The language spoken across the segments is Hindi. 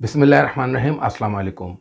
बिस्मिल्लाहिर्रहमानिर्रहीम। अस्सलाम वालेकुम।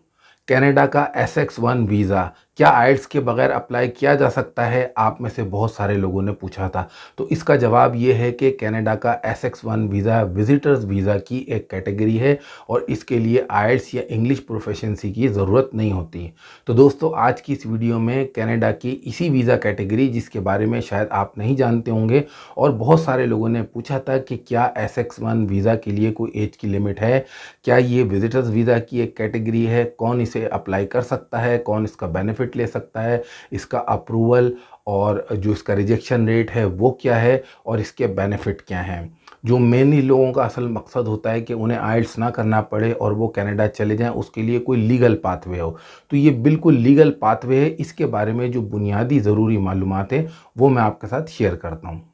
कनाडा का SX1 वीज़ा क्या आइल्स के बगैर अप्लाई किया जा सकता है? आप में से बहुत सारे लोगों ने पूछा था। तो इसका जवाब ये है कि कनाडा का SX1 वीज़ा विज़िटर्स वीज़ा की एक कैटेगरी है और इसके लिए आइल्स या इंग्लिश प्रोफिशिएंसी की ज़रूरत नहीं होती। तो दोस्तों, आज की इस वीडियो में कनाडा की इसी वीज़ा कैटेगरी जिसके बारे में शायद आप नहीं जानते होंगे और बहुत सारे लोगों ने पूछा था कि क्या SX1 वीज़ा के लिए कोई एज की लिमिट है? क्या ये विजिटर्स वीज़ा की एक कैटेगरी है? कौन इसे अप्लाई कर सकता है? कौन इसका बेनिफिट ले सकता है? इसका अप्रूवल और जो इसका रिजेक्शन रेट है वो क्या है और इसके बेनिफिट क्या हैं? जो मेनली लोगों का असल मकसद होता है कि उन्हें आइल्स ना करना पड़े और वो कनाडा चले जाएं, उसके लिए कोई लीगल पाथवे हो। तो ये बिल्कुल लीगल पाथवे है। इसके बारे में जो बुनियादी ज़रूरी मालूमात है वो मैं आपके साथ शेयर करता हूँ।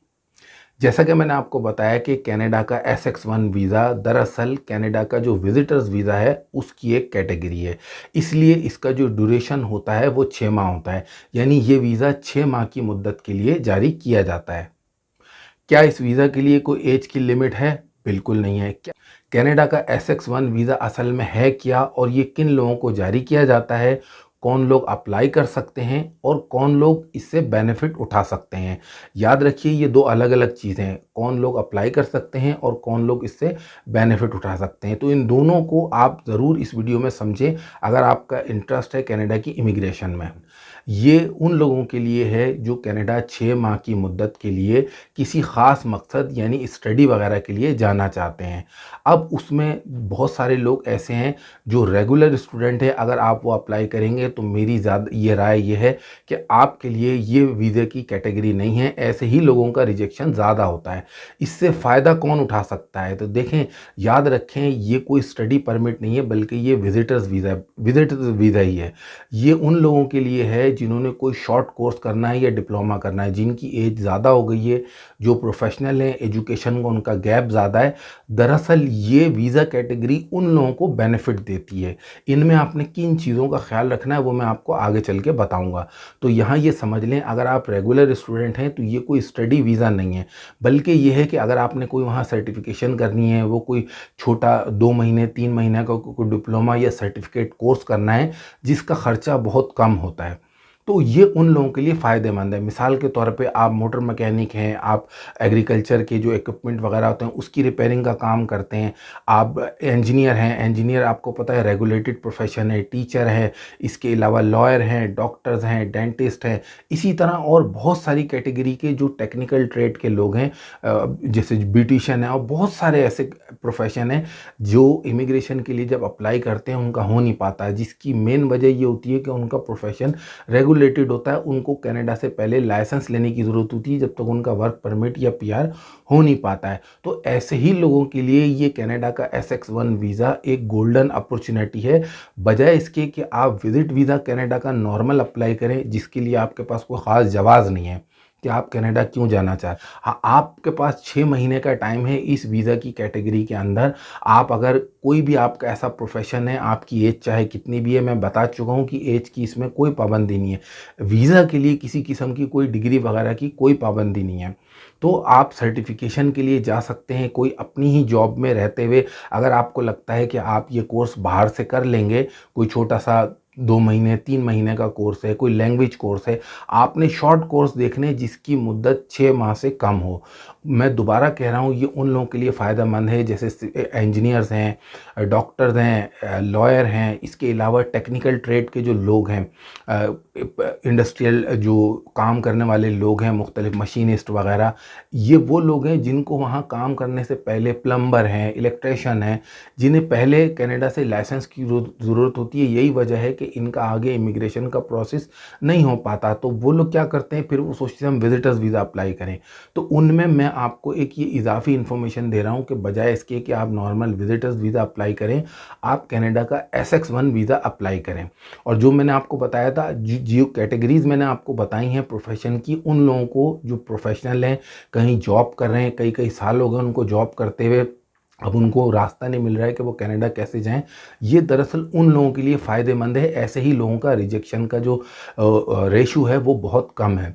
जैसा कि मैंने आपको बताया कि कनाडा का SX1 वीज़ा दरअसल कनाडा का जो विज़िटर्स वीज़ा है उसकी एक कैटेगरी है। इसलिए इसका जो ड्यूरेशन होता है वो 6 माह होता है। यानी ये वीज़ा 6 माह की मुद्दत के लिए जारी किया जाता है। क्या इस वीज़ा के लिए कोई एज की लिमिट है? बिल्कुल नहीं है। क्या कनाडा का SX1 वीज़ा असल में है क्या और ये किन लोगों को जारी किया जाता है? कौन लोग अप्लाई कर सकते हैं और कौन लोग इससे बेनिफिट उठा सकते हैं? याद रखिए, ये दो अलग अलग चीज़ें हैं। कौन लोग अप्लाई कर सकते हैं और कौन लोग इससे बेनिफिट उठा सकते हैं। तो इन दोनों को आप ज़रूर इस वीडियो में समझें अगर आपका इंटरेस्ट है कनाडा की इमिग्रेशन में। ये उन लोगों के लिए है जो कनाडा 6 माह की मुद्दत के लिए किसी ख़ास मकसद यानी स्टडी वगैरह के लिए जाना चाहते हैं। अब उसमें बहुत सारे लोग ऐसे हैं जो रेगुलर स्टूडेंट हैं। अगर आप वो अप्लाई करेंगे तो मेरी ज़्यादा ये राय ये है कि आपके लिए ये वीज़े की कैटेगरी नहीं है। ऐसे ही लोगों का रिजेक्शन ज़्यादा होता है। इससे फ़ायदा कौन उठा सकता है? तो देखें, याद रखें, ये कोई स्टडी परमिट नहीं है बल्कि ये विज़िटर्स वीज़ा ही है। ये उन लोगों के लिए है जिन्होंने कोई शॉर्ट कोर्स करना है या डिप्लोमा करना है, जिनकी एज ज़्यादा हो गई है, जो प्रोफेशनल हैं, एजुकेशन का उनका गैप ज़्यादा है। दरअसल ये वीज़ा कैटेगरी उन लोगों को बेनिफिट देती है। इनमें आपने किन चीज़ों का ख्याल रखना है वो मैं आपको आगे चल के बताऊंगा। तो यहाँ ये समझ लें, अगर आप रेगुलर स्टूडेंट हैं तो ये कोई स्टडी वीज़ा नहीं है, बल्कि ये है कि अगर आपने कोई वहाँ सर्टिफिकेशन करनी है, वो कोई छोटा 2 महीने 3 महीने का कोई डिप्लोमा या सर्टिफिकेट कोर्स करना है जिसका ख़र्चा बहुत कम होता है, तो ये उन लोगों के लिए फ़ायदेमंद है। मिसाल के तौर पे आप मोटर मैकेनिक हैं, आप एग्रीकल्चर के जो इक्विपमेंट वगैरह होते हैं उसकी रिपेयरिंग का काम करते हैं, आप इंजीनियर हैं, इंजीनियर आपको पता है रेगुलेटेड प्रोफेशन है, टीचर है, इसके अलावा लॉयर हैं, डॉक्टर्स हैं, डेंटिस्ट हैं, इसी तरह और बहुत सारी कैटेगरी के जो टेक्निकल ट्रेड के लोग हैं, जैसे ब्यूटिशियन है और बहुत सारे ऐसे प्रोफेशन हैं जो इमिग्रेशन के लिए जब अप्लाई करते हैं उनका हो नहीं पाता है, जिसकी मेन वजह ये होती है कि उनका प्रोफेशन रेगुलेटेड होता है। उनको कनाडा से पहले लाइसेंस लेने की ज़रूरत होती है जब तक उनका वर्क परमिट या PR हो नहीं पाता है। तो ऐसे ही लोगों के लिए ये कनाडा का SX1 वीज़ा एक गोल्डन अपॉर्चुनिटी है, बजाय इसके कि आप विजिट वीज़ा कनाडा का नॉर्मल अप्लाई करें जिसके लिए आपके पास कोई ख़ास जवाज़ नहीं है कि आप कनाडा क्यों जाना चाहते। हाँ, आपके पास 6 महीने का टाइम है इस वीज़ा की कैटेगरी के अंदर। आप अगर कोई भी आपका ऐसा प्रोफेशन है, आपकी एज चाहे कितनी भी है, मैं बता चुका हूँ कि एज की इसमें कोई पाबंदी नहीं है। वीज़ा के लिए किसी किस्म की कोई डिग्री वगैरह की कोई पाबंदी नहीं है। तो आप सर्टिफिकेशन के लिए जा सकते हैं, कोई अपनी ही जॉब में रहते हुए। अगर आपको लगता है कि आप ये कोर्स बाहर से कर लेंगे, कोई छोटा सा 2 महीने 3 महीने का कोर्स है, कोई लैंग्वेज कोर्स है, आपने शॉर्ट कोर्स देखने जिसकी मुद्दत 6 माह से कम हो। मैं दोबारा कह रहा हूँ, ये उन लोगों के लिए फ़ायदेमंद है जैसे इंजीनियर्स हैं, डॉक्टर्स हैं, लॉयर हैं, इसके अलावा टेक्निकल ट्रेड के जो लोग हैं, इंडस्ट्रियल जो काम करने वाले लोग हैं, मुख्तलिफ मशीनिस्ट वगैरह, ये वो लोग हैं जिनको वहाँ काम करने से पहले प्लम्बर हैं, इलेक्ट्रिशियन हैं, जिन्हें पहले कनाडा से लाइसेंस की ज़रूरत होती है। यही वजह है कि इनका आगे इमिग्रेशन का प्रोसेस नहीं हो पाता। तो वो लोग क्या करते हैं, फिर वो सोचते हैं हम विजिटर्स वीज़ा अप्लाई करें। तो उनमें मैं आपको एक ये इजाफी इन्फॉर्मेशन दे रहा हूँ कि बजाय इसके कि आप नॉर्मल विजिटर्स वीज़ा अप्लाई करें, आप कनाडा का SX1 वीज़ा अप्लाई करें। और जो मैंने आपको बताया था, जो कैटेगरीज़ मैंने आपको बताई हैं प्रोफेशन की, उन लोगों को जो प्रोफेशनल हैं, कहीं जॉब कर रहे हैं, कई कई साल हो गए उनको जॉब करते हुए, अब उनको रास्ता नहीं मिल रहा है कि वो कनाडा कैसे जाएं, ये दरअसल उन लोगों के लिए फ़ायदेमंद है। ऐसे ही लोगों का रिजेक्शन का जो रेशो है वो बहुत कम है।